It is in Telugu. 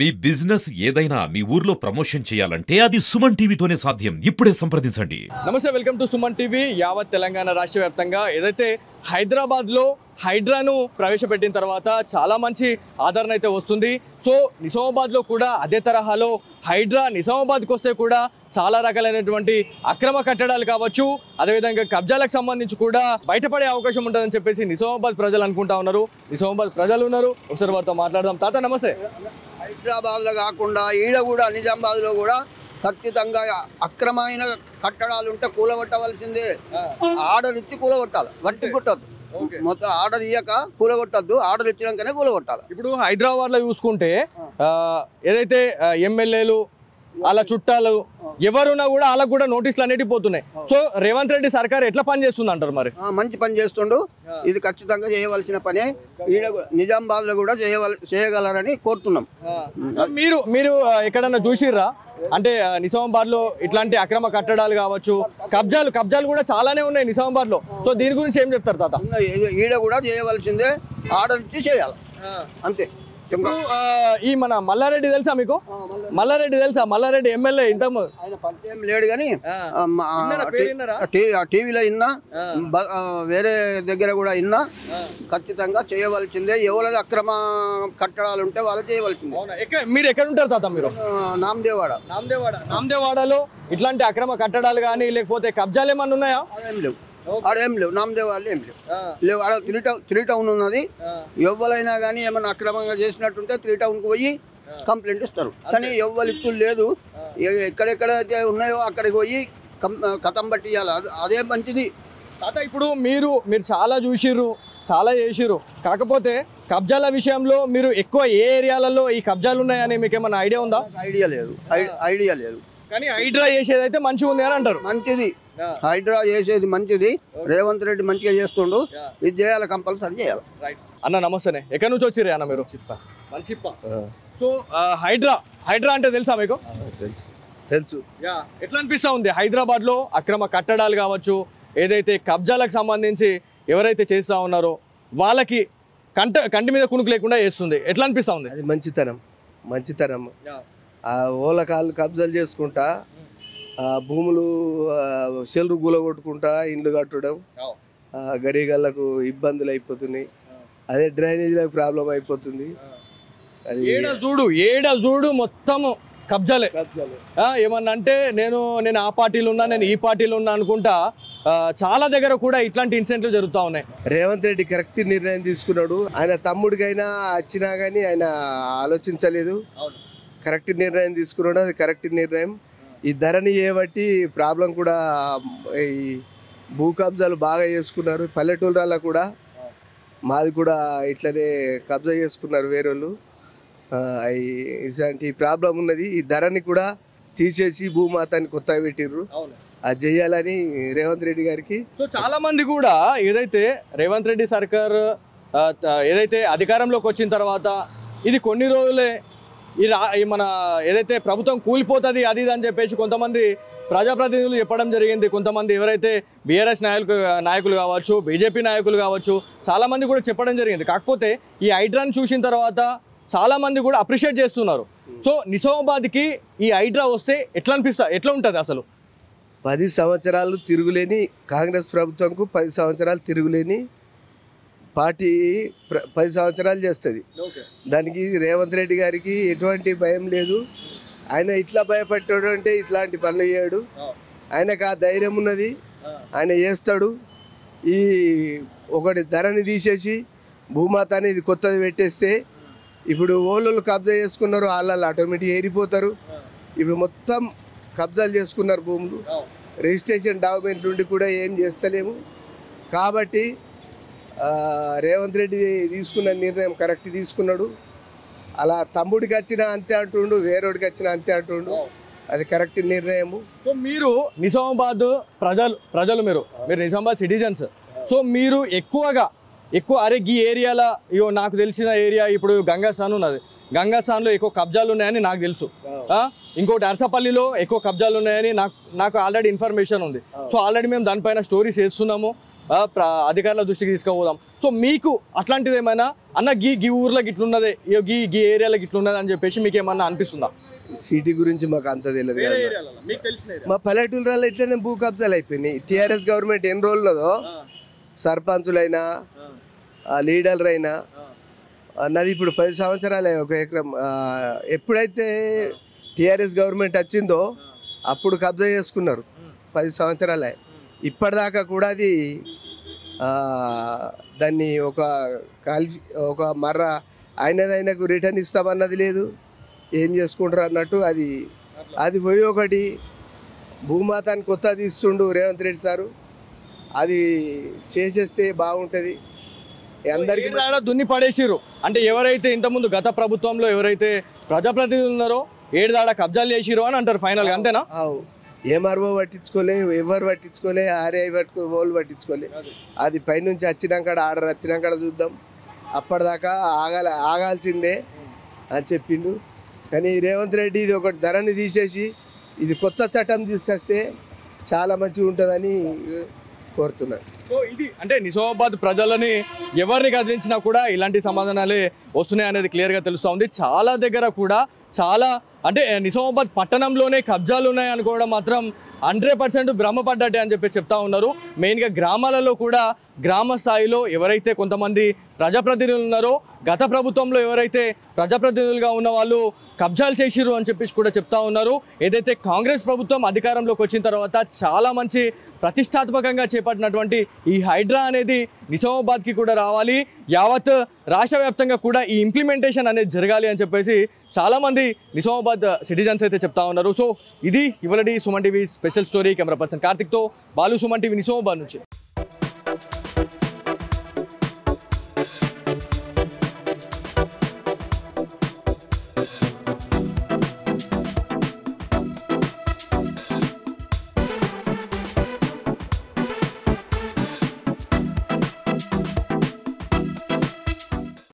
మీ బిజినెస్ ఏదైనా మీ ఊర్లో ప్రమోషన్ చేయాలంటే అది సుమన్ టీవీతోనే సాధ్యం. ఇప్పుడే సంప్రదించండి. నమస్తే, వెల్కమ్ టు సుమన్ టీవీ. యావత్ తెలంగాణ రాష్ట్ర వ్యాప్తంగా ఏదైతే హైదరాబాద్లో హైడ్రాను ప్రవేశపెట్టిన తర్వాత చాలా మంచి ఆదరణ అయితే వస్తుంది. సో నిజామాబాద్లో కూడా అదే తరహాలో హైడ్రా నిజామాబాద్కి వస్తే కూడా చాలా రకాలైనటువంటి అక్రమ కట్టడాలు కావచ్చు, అదేవిధంగా కబ్జాలకు సంబంధించి కూడా బయటపడే అవకాశం ఉంటుందని చెప్పేసి నిజామాబాద్ ప్రజలు అనుకుంటా ఉన్నారు. నిజామాబాద్ ప్రజలు ఉన్నారు, ఒకసారి వారితో మాట్లాడదాం. తాత నమస్తే. హైదరాబాద్లో కాకుండా ఈడ కూడా నిజామాబాద్లో కూడా ఖచ్చితంగా అక్రమమైన కట్టడాలు ఉంటే కూలగొట్టవలసిందే. ఆర్డర్ ఇచ్చి కూలగొట్టాలి, వట్టి కొట్టద్దు. మొత్తం ఆర్డర్ ఇయ్యక కూలగొట్టద్దు, ఆర్డర్ ఇచ్చినాకనే కూలగొట్టాలి. ఇప్పుడు హైదరాబాద్లో చూసుకుంటే ఏదైతే ఎమ్మెల్యేలు అలా చుట్టాలు ఎవరున్నా కూడా వాళ్ళకు కూడా నోటీసులు అనేటివి పోతున్నాయి. సో రేవంత్ రెడ్డి సర్కార్ ఎట్లా పని చేస్తుంది అంటారు? మరి మంచి పని చేస్తుండు, ఇది ఖచ్చితంగా చేయవలసిన పనే. ఈడ నిజామాబాద్లో కూడా చేయగలరని కోరుతున్నాం. మీరు మీరు ఎక్కడన్నా చూసిర్రా అంటే నిజామాబాద్లో ఇట్లాంటి అక్రమ కట్టడాలు కావచ్చు, కబ్జాలు కూడా చాలానే ఉన్నాయి నిజామాబాద్లో. సో దీని గురించి ఏం చెప్తారు తాత? ఈడ కూడా చేయవలసిందే, ఆర్డర్ ఇచ్చి చేయాలి, అంతే. ఈ మన మల్లారెడ్డి తెలుసా మీకు? మల్లారెడ్డి తెలుసా? మల్లారెడ్డి ఎమ్మెల్యే ఇంత ఆయన పరిచయం లేడు కానీ టీవీలో విన్నా, వేరే దగ్గర కూడా విన్నా. ఖచ్చితంగా చేయవలసిందే. ఎవరైనా అక్రమ కట్టడాలు ఉంటే వాళ్ళు చేయవలసిందే. మీరు ఎక్కడ ఉంటారు తాత? మీరు నామదేవాడలో ఇట్లాంటి అక్రమ కట్టడాలు కానీ లేకపోతే కబ్జాలు ఏమన్నా ఉన్నాయా? ఏం లేవు, ఆడేం లేవు. నామదేవ్ వాళ్ళు ఏం లేవు. ఆడ త్రీ టౌన్ ఉన్నది. ఎవరైనా కానీ ఏమైనా అక్రమంగా చేసినట్టుంటే 3 టౌన్కి పోయి కంప్లైంట్ ఇస్తారు. కానీ ఎవరు ఇస్తులు లేదు. ఎక్కడెక్కడైతే ఉన్నాయో అక్కడికి పోయి కథం పట్టియాలి, అదే మంచిది. తాత ఇప్పుడు మీరు చాలా చూసిర్రు, చాలా చేసిర్రు. కాకపోతే కబ్జాల విషయంలో మీరు ఎక్కువ ఏ ఏరియాలలో ఈ కబ్జాలు ఉన్నాయని మీకు ఏమైనా ఐడియా ఉందా? ఐడియా లేదు. కానీ హైడ్రా చేసేది అయితే మంచిగా ఉంది అని అంటారు. మంచిది, హైడ్రా చేసేది మంచిది. రేవంత్ రెడ్డి మంచిగా చేస్తుండు, ఇది చేయాలి, కంపల్సరీ చేయాలి. అన్న నమస్తేనే, ఎక్కడి నుంచి వచ్చిర్రు అన్న మీరు? మల్చిప్ప. సో హైడ్రా అంటే తెలుసా మీకు? తెలుసు. ఎట్లా అనిపిస్తా ఉంది హైదరాబాద్లో అక్రమ కట్టడాలు కావచ్చు, ఏదైతే కబ్జాలకు సంబంధించి ఎవరైతే చేస్తూ ఉన్నారో వాళ్ళకి కంటి మీద కునుకు లేకుండా చేస్తుంది, ఎట్లా అనిపిస్తా ఉంది? అది మంచితనం. ఓల కాళ్ళు కబ్జాలు చేసుకుంటా, భూములు చెల్లు కూలగొట్టుకుంటా ఇండ్లు కట్టడం, గరీగళ్ళకు ఇబ్బందులు అయిపోతున్నాయి. అదే డ్రైనేజీలకు ప్రాబ్లం అయిపోతుంది. అది ఏడ చూడు మొత్తము కబ్జాలే. ఏమన్నా అంటే నేను ఆ పార్టీలో ఉన్నా, నేను ఈ పార్టీలో ఉన్నా అనుకుంటా చాలా దగ్గర కూడా ఇట్లాంటి ఇన్సిడెంట్లు జరుగుతూ ఉన్నాయి. రేవంత్ రెడ్డి కరెక్ట్ నిర్ణయం తీసుకున్నాడు. ఆయన తమ్ముడికైనా వచ్చినా కానీ ఆయన ఆలోచించలేదు. కరెక్ట్ నిర్ణయం తీసుకున్నాడు, అది కరెక్ట్ నిర్ణయం. ఈ ధరని చేయబట్టి ప్రాబ్లం కూడా, ఈ భూ కబ్జాలు బాగా చేసుకున్నారు. పల్లెటూళ్ళలో కూడా మాది కూడా ఇట్లనే కబ్జా చేసుకున్నారు వేరేళ్ళు. ఇలాంటి ప్రాబ్లం ఉన్నది. ఈ ధరని కూడా తీసేసి భూమాతాన్ని కొత్తగా పెట్టిర్రు, అది చేయాలని రేవంత్ రెడ్డి గారికి. సో చాలా మంది కూడా ఏదైతే రేవంత్ రెడ్డి సర్కార్ ఏదైతే అధికారంలోకి వచ్చిన తర్వాత ఇది కొన్ని రోజులే మన ఏదైతే ప్రభుత్వం కూలిపోతుంది అది ఇది అని చెప్పేసి కొంతమంది ప్రజాప్రతినిధులు చెప్పడం జరిగింది. కొంతమంది ఎవరైతే బీఆర్ఎస్ నాయకులు కావచ్చు, బీజేపీ నాయకులు కావచ్చు, చాలామంది కూడా చెప్పడం జరిగింది. కాకపోతే ఈ హైడ్రాని చూసిన తర్వాత చాలామంది కూడా అప్రిషియేట్ చేస్తున్నారు. సో నిజామాబాద్కి ఈ హైడ్రా వస్తే ఎట్లా ఉంటుంది అసలు? 10 సంవత్సరాలు తిరుగులేని కాంగ్రెస్ ప్రభుత్వంకు 10 సంవత్సరాలు తిరుగులేని పార్టీ 10 సంవత్సరాలు చేస్తుంది. దానికి రేవంత్ రెడ్డి గారికి ఎటువంటి భయం లేదు. ఆయన ఇట్లా భయపడ్డాడు అంటే ఇట్లాంటి పనులు చేయడు. ఆయనకు ఆ ధైర్యం ఉన్నది, ఆయన చేస్తాడు. ఈ ఒకటి ధరని తీసేసి భూమాతాని ఇది కొత్తది పెట్టేస్తే ఇప్పుడు ఓళ్ళు కబ్జా చేసుకున్నారు, వాళ్ళు ఆటోమేటిక్ ఏరిపోతారు. ఇప్పుడు మొత్తం కబ్జాలు చేసుకున్నారు భూములు. రిజిస్ట్రేషన్ డాక్యుమెంట్ నుండి కూడా ఏం చేస్తలేము. కాబట్టి రేవంత్ రెడ్డి తీసుకున్న నిర్ణయం కరెక్ట్ తీసుకున్నాడు. అలా తమ్ముడికి వచ్చినా అంతే అంటుండు, వేరేడికి వచ్చినా అంతే అంటుండు, అది కరెక్ట్ నిర్ణయము. సో మీరు నిజామాబాద్ ప్రజలు మీరు నిజామాబాద్ సిటిజన్స్. సో మీరు ఎక్కువ అరే ఈ ఏరియాలో నాకు తెలిసిన ఏరియా ఇప్పుడు గంగాస్థాన్ ఉన్నది, గంగాస్థాన్లో ఎక్కువ కబ్జాలు ఉన్నాయని నాకు తెలుసు. ఇంకోటి అరసపల్లిలో ఎక్కువ కబ్జాలు ఉన్నాయని నాకు ఆల్రెడీ ఇన్ఫర్మేషన్ ఉంది. సో ఆల్రెడీ మేము దానిపైన స్టోరీస్ చేస్తున్నాము. అధికారుల దృష్టికి తీసుకుపోదాం. సో మీకు అట్లాంటిది ఏమైనా అన్న గీ ఊర్లోకి ఇట్లున్నదే గీ ఏరియాలోకి ఇట్లున్నది అని చెప్పేసి మీకు ఏమన్నా అనిపిస్తుందా? సిటీ గురించి మాకు అంత తెలియదు కదా. మా పల్లెటూరులో ఇట్లనే భూ కబ్జాలు అయిపోయినాయి. టీఆర్ఎస్ గవర్నమెంట్ ఎన్ని రోజులదో సర్పంచులైనా లీడర్లు అయినా నాది ఇప్పుడు 10 సంవత్సరాలే ఒక ఎకరం. ఎప్పుడైతే టీఆర్ఎస్ గవర్నమెంట్ వచ్చిందో అప్పుడు కబ్జా చేసుకున్నారు. 10 సంవత్సరాలే. ఇప్పటిదాకా కూడా అది దాన్ని ఒక మర్ర ఆయనకు రిటర్న్ ఇస్తామన్నది లేదు. ఏం చేసుకుంటారు అన్నట్టు అది పోయి ఒకటి భూమాతాన్ని కొత్తది ఇస్తుండు రేవంత్ రెడ్డి సారు. అది చేసేస్తే బాగుంటుంది అందరికీ. దున్ని పడేసిరు అంటే ఎవరైతే ఇంతకుముందు గత ప్రభుత్వంలో ఎవరైతే ప్రజాప్రతినిధులు ఉన్నారో ఏడుదాడ కబ్జాలు చేసిరు అని అంటారు ఫైనల్గా, అంతేనా? ఏమార్ఓ పట్టించుకోలే, ఎవరు పట్టించుకోలే, ఆర్ఐ వాళ్ళు పట్టించుకోలే. అది పైనుంచి వచ్చినాక ఆర్డర్ వచ్చినాక చూద్దాం, అప్పటిదాకా ఆగాల్సిందే అని చెప్పిండు. కానీ రేవంత్ రెడ్డి ఇది ఒకటి ధరని తీసేసి ఇది కొత్త చట్టం తీసుకొస్తే చాలా మంచిగా ఉంటుందని కోరుతున్నాను. సో ఇది అంటే నిజామాబాద్ ప్రజలని ఎవరిని కదిలించినా కూడా ఇలాంటి సమాధానాలే వస్తున్నాయి అనేది క్లియర్గా తెలుస్తూ ఉంది. చాలా దగ్గర కూడా చాలా అంటే నిజామాబాద్ పట్టణంలోనే కబ్జాలు ఉన్నాయి అనుకోవడం మాత్రం 100% భ్రమపడ్డట్టే అని చెప్పి చెప్తా ఉన్నారు. మెయిన్గా గ్రామాలలో కూడా గ్రామ స్థాయిలో ఎవరైతే కొంతమంది ప్రజాప్రతినిధులు ఉన్నారో గత ప్రభుత్వంలో ఎవరైతే ప్రజాప్రతినిధులుగా ఉన్న వాళ్ళు కబ్జాలు చేసిరు అని చెప్పేసి కూడా చెప్తా ఉన్నారు. ఏదైతే కాంగ్రెస్ ప్రభుత్వం అధికారంలోకి వచ్చిన తర్వాత చాలా మంచి ప్రతిష్టాత్మకంగా చేపట్టినటువంటి ఈ హైడ్రా అనేది నిజామాబాద్కి కూడా రావాలి, యావత్ రాష్ట్ర వ్యాప్తంగా కూడా ఈ ఇంప్లిమెంటేషన్ అనేది జరగాలి అని చెప్పేసి చాలామంది నిజామాబాద్ సిటిజన్స్ అయితే చెప్తా ఉన్నారు. సో ఇది ఇవాళ Suman TV special story. Camera person కార్తిక్తో బాలు, సుమన్ టీవీ నిజామాబాద్ నుంచి.